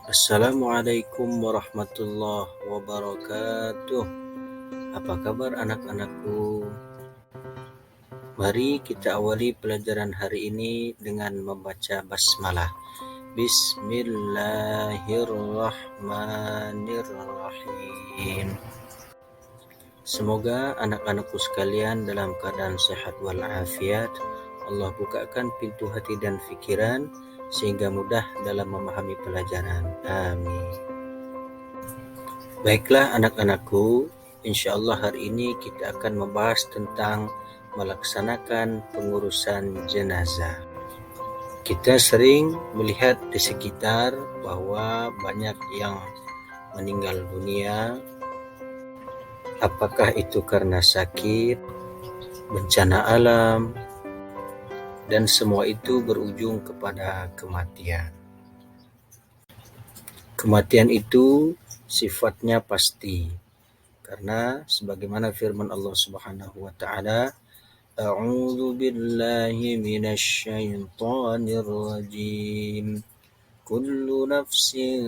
Assalamualaikum warahmatullahi wabarakatuh. Apa kabar anak-anakku? Mari kita awali pelajaran hari ini dengan membaca basmalah. Bismillahirrahmanirrahim. Semoga anak-anakku sekalian dalam keadaan sehat walafiat. Allah bukakan pintu hati dan fikiran sehingga mudah dalam memahami pelajaran. Amin. Baiklah anak-anakku, insya Allah hari ini kita akan membahas tentang melaksanakan pengurusan jenazah. Kita sering melihat di sekitar bahwa banyak yang meninggal dunia, apakah itu karena sakit, bencana alam, dan semua itu berujung kepada kematian. Kematian itu sifatnya pasti, karena sebagaimana firman Allah Subhanahu wa taala, A'udzu billahi minasy syaithanir rajim. Kullu nafsin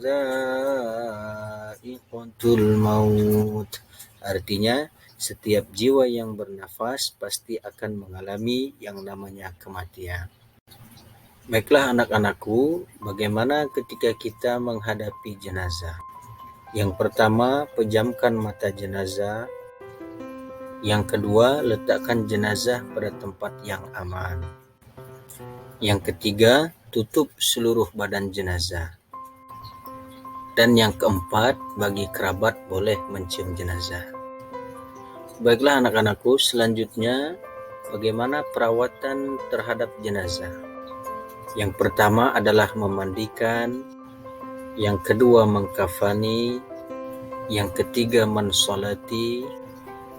dha'iqatul maut. Artinya, setiap jiwa yang bernafas pasti akan mengalami yang namanya kematian. Baiklah anak-anakku, bagaimana ketika kita menghadapi jenazah? Yang pertama, pejamkan mata jenazah. Yang kedua, letakkan jenazah pada tempat yang aman. Yang ketiga, tutup seluruh badan jenazah. Dan yang keempat, bagi kerabat boleh mencium jenazah. Baiklah anak-anakku, selanjutnya bagaimana perawatan terhadap jenazah? Yang pertama adalah memandikan, yang kedua mengkafani, yang ketiga mensolati,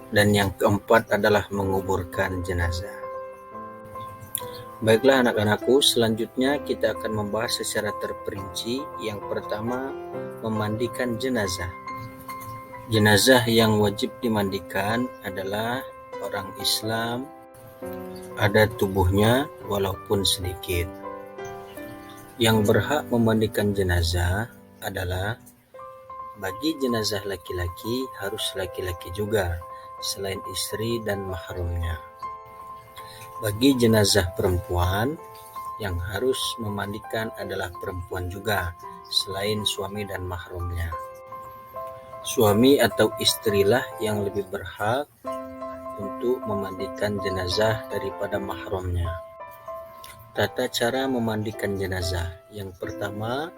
dan yang keempat adalah menguburkan jenazah. Baiklah anak-anakku, selanjutnya kita akan membahas secara terperinci. Yang pertama, memandikan jenazah. Jenazah yang wajib dimandikan adalah orang Islam, ada tubuhnya walaupun sedikit. Yang berhak memandikan jenazah adalah bagi jenazah laki-laki harus laki-laki juga, selain istri dan mahramnya. Bagi jenazah perempuan, yang harus memandikan adalah perempuan juga, selain suami dan mahramnya. Suami atau istrilah yang lebih berhak untuk memandikan jenazah daripada mahramnya. Tata cara memandikan jenazah. Yang pertama,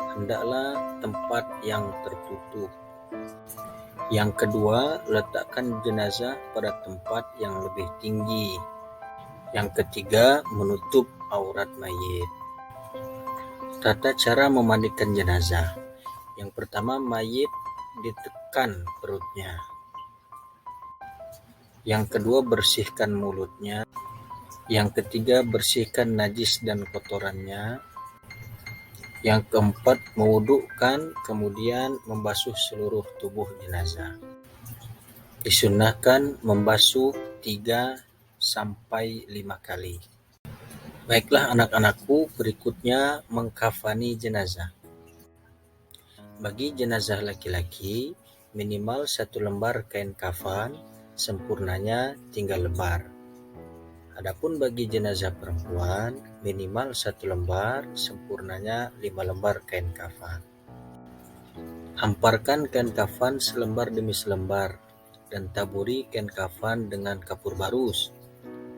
hendaklah tempat yang tertutup. Yang kedua, letakkan jenazah pada tempat yang lebih tinggi. Yang ketiga, menutup aurat mayit. Tata cara memandikan jenazah. Yang pertama, mayit ditekan perutnya. Yang kedua, bersihkan mulutnya. Yang ketiga, bersihkan najis dan kotorannya. Yang keempat, mewudukkan, kemudian membasuh seluruh tubuh jenazah. Disunnahkan membasuh 3-5 kali. Baiklah anak-anakku, berikutnya mengkafani jenazah. Bagi jenazah laki-laki, minimal 1 lembar kain kafan, sempurnanya 3 lembar. Adapun bagi jenazah perempuan, minimal 1 lembar, sempurnanya 5 lembar kain kafan. Hamparkan kain kafan selembar demi selembar, dan taburi kain kafan dengan kapur barus.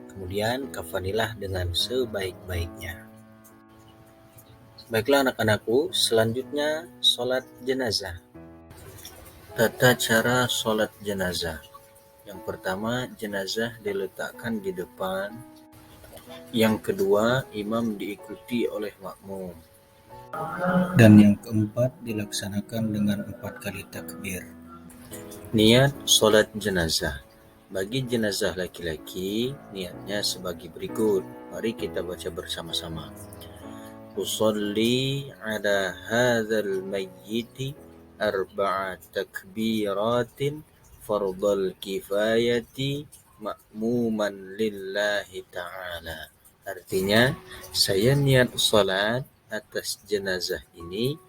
Kemudian kafanilah dengan sebaik-baiknya. Baiklah anak-anakku, selanjutnya sholat jenazah. Tata cara sholat jenazah. Yang pertama, jenazah diletakkan di depan. Yang kedua, imam diikuti oleh makmum. Dan yang keempat, dilaksanakan dengan 4 kali takbir. Niat sholat jenazah. Bagi jenazah laki-laki, niatnya sebagai berikut. Mari kita baca bersama-sama. Usolli ala hadzal mayyiti 4 takbiratin fardal kifayati ma'muman lillahi ta'ala. Artinya, saya niat salat atas jenazah ini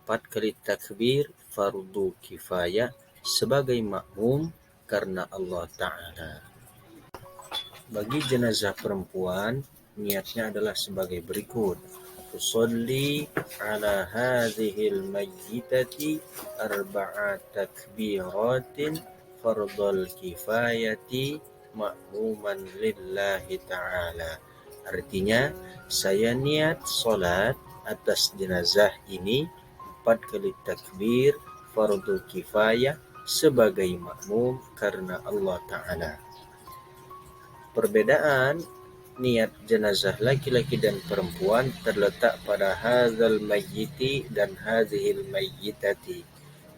4 kali takbir fardu kifayah sebagai makmum karena Allah Ta'ala. Bagi jenazah perempuan, niatnya adalah sebagai berikut. Tusalli ala hadhil mayyitati arba'a takbiratin fardal kifayati ma'muman lillahi ta'ala. Artinya, saya niat salat atas jenazah ini 4 kali takbir fardu kifayah sebagai makmum karena Allah Ta'ala. Perbedaan niat jenazah laki-laki dan perempuan terletak pada hadzal mayyiti dan hadzihil mayyitati.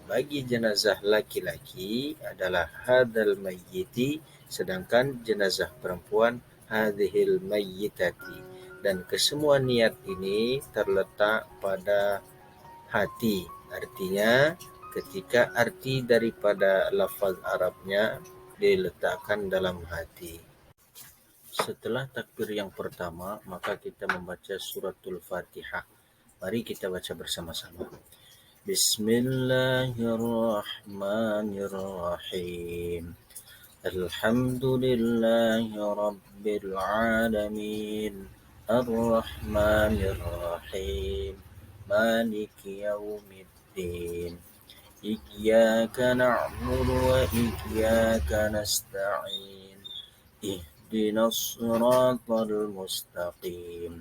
Bagi jenazah laki-laki adalah hadzal mayyiti, sedangkan jenazah perempuan hadzihil mayyitati. Dan kesemua niat ini terletak pada hati. Artinya ketika arti daripada lafaz Arabnya diletakkan dalam hati. Setelah takbir yang pertama, maka kita membaca suratul Fatihah. Mari kita baca bersama-sama. Bismillahirrahmanirrahim. Alhamdulillahi rabbil alamin. Ar-Rahmanir-Rahim. Maliki yaumiddin. Iyyaka na'budu wa iyyaka nasta'in. اهدنا الصراط المستقيم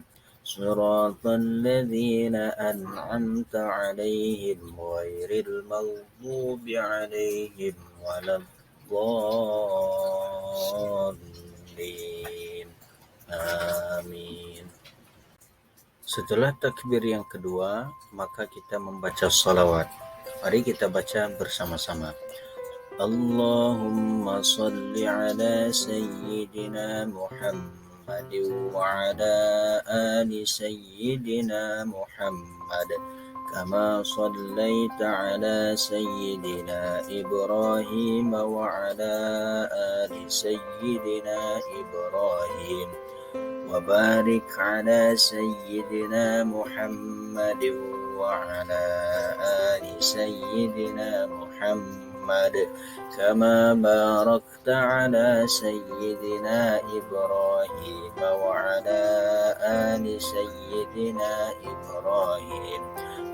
صراط الذين أنعمت عليهم غير المغضوب عليهم ولا الضالين آمين. Setelah takbir yang kedua, maka kita membaca salawat. Mari kita baca bersama-sama. Allahumma salli ala sayyidina Muhammad wa ala ali sayyidina Muhammad kama sallaita ala sayyidina Ibrahim wa ala ali sayyidina Ibrahim wa barik ala sayyidina Muhammad wa ala ali sayyidina Muhammad كما باركت على سيدنا إبراهيم وعلى آل سيدنا إبراهيم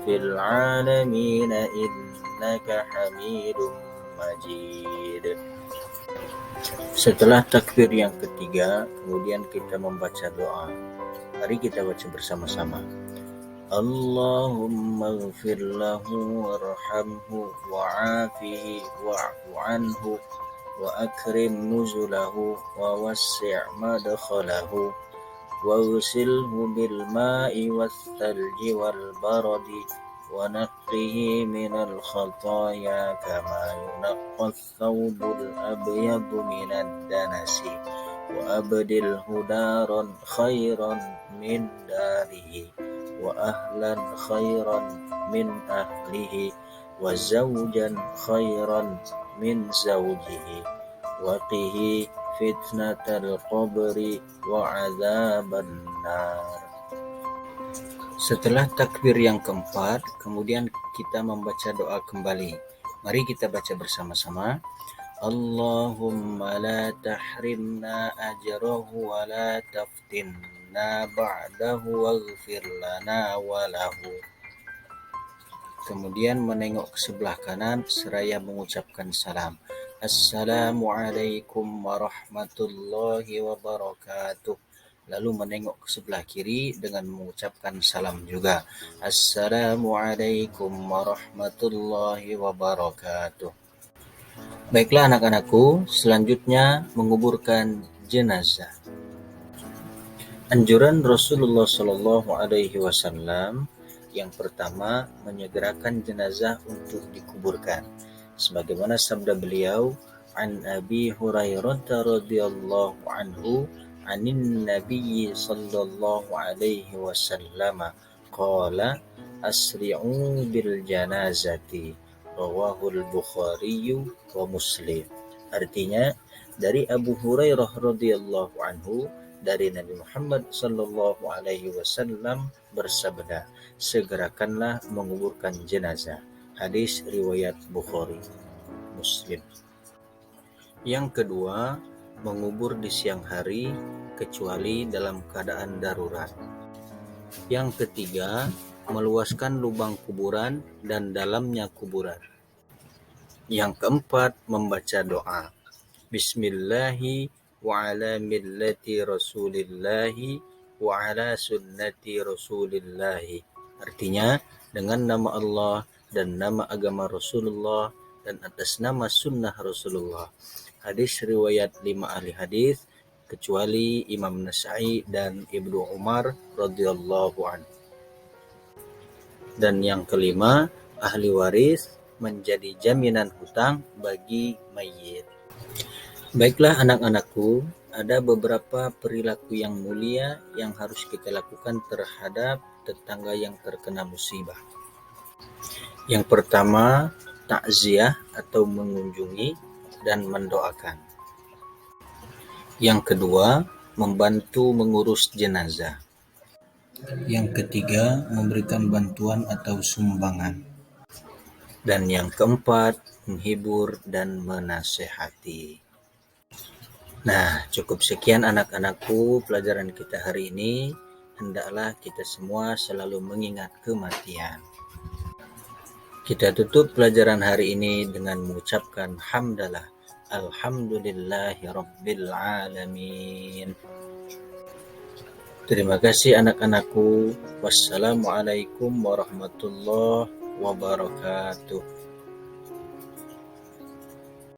في العالمين إنك حميد مجيد. Setelah takbir yang ketiga, kemudian kita membaca doa. Mari kita baca bersama-sama. Allahumma ighfir lahu warhamhu wa'afihi wa'fu anhu wa akrim nuzulahu wa wassi' madkhalahu wa ghsilhu bil ma'i was thalji wal baradi wa naqqihi minal khataaya kama yunqqa ath-thawbul abyadu minad danasi wa abdilhu daran khairan min darihi wa ahlan khairan min ahlihi wa zawjan khairan min zawjihi wa qihi fitnatal qabri wa azaban nar. Setelah takbir yang keempat, kemudian kita membaca doa kembali. Mari kita baca bersama-sama. Allahumma la tahrimna ajrahu wa la taftinna ba'dahu waghfir lana wa lahu. Kemudian menengok ke sebelah kanan seraya mengucapkan salam. Assalamualaikum warahmatullahi wabarakatuh. Lalu menengok ke sebelah kiri dengan mengucapkan salam juga. Assalamualaikum warahmatullahi wabarakatuh. Baiklah anak-anakku, selanjutnya menguburkan jenazah. Anjuran Rasulullah Shallallahu Alaihi Wasallam yang pertama menyegerakan jenazah untuk dikuburkan. Sebagaimana sabda beliau, an Abi Hurairah radhiyallahu anhu, anin Nabi Sallallahu Alaihi Wasallam, qala asri'u bil janazati. Rawahul Bukhari wa Muslim. Artinya dari Abu Hurairah radhiyallahu anhu, dari Nabi Muhammad sallallahu alaihi wasallam bersabda, segerakanlah menguburkan jenazah. Hadis riwayat Bukhari, Muslim. Yang kedua, mengubur di siang hari kecuali dalam keadaan darurat. Yang ketiga, meluaskan lubang kuburan dan dalamnya kuburan. Yang keempat, membaca doa. Bismillahi wa ala millati rasulillahi wa ala sunnati rasulillahi. Artinya, dengan nama Allah dan nama agama Rasulullah dan atas nama sunnah Rasulullah. Hadis riwayat 5 ahli hadis kecuali Imam Nasa'i dan Ibnu Umar radhiyallahu anhu. Dan yang kelima, ahli waris menjadi jaminan hutang bagi mayit. Baiklah anak-anakku, ada beberapa perilaku yang mulia yang harus kita lakukan terhadap tetangga yang terkena musibah. Yang pertama, takziah atau mengunjungi dan mendoakan. Yang kedua, membantu mengurus jenazah. Yang ketiga, memberikan bantuan atau sumbangan. Dan yang keempat, menghibur dan menasehati. Nah, cukup sekian anak-anakku pelajaran kita hari ini. Hendaklah kita semua selalu mengingat kematian. Kita tutup pelajaran hari ini dengan mengucapkan hamdalah. Alhamdulillahi Rabbil Alamin. Terima kasih anak-anakku. Wassalamualaikum warahmatullahi wabarakatuh.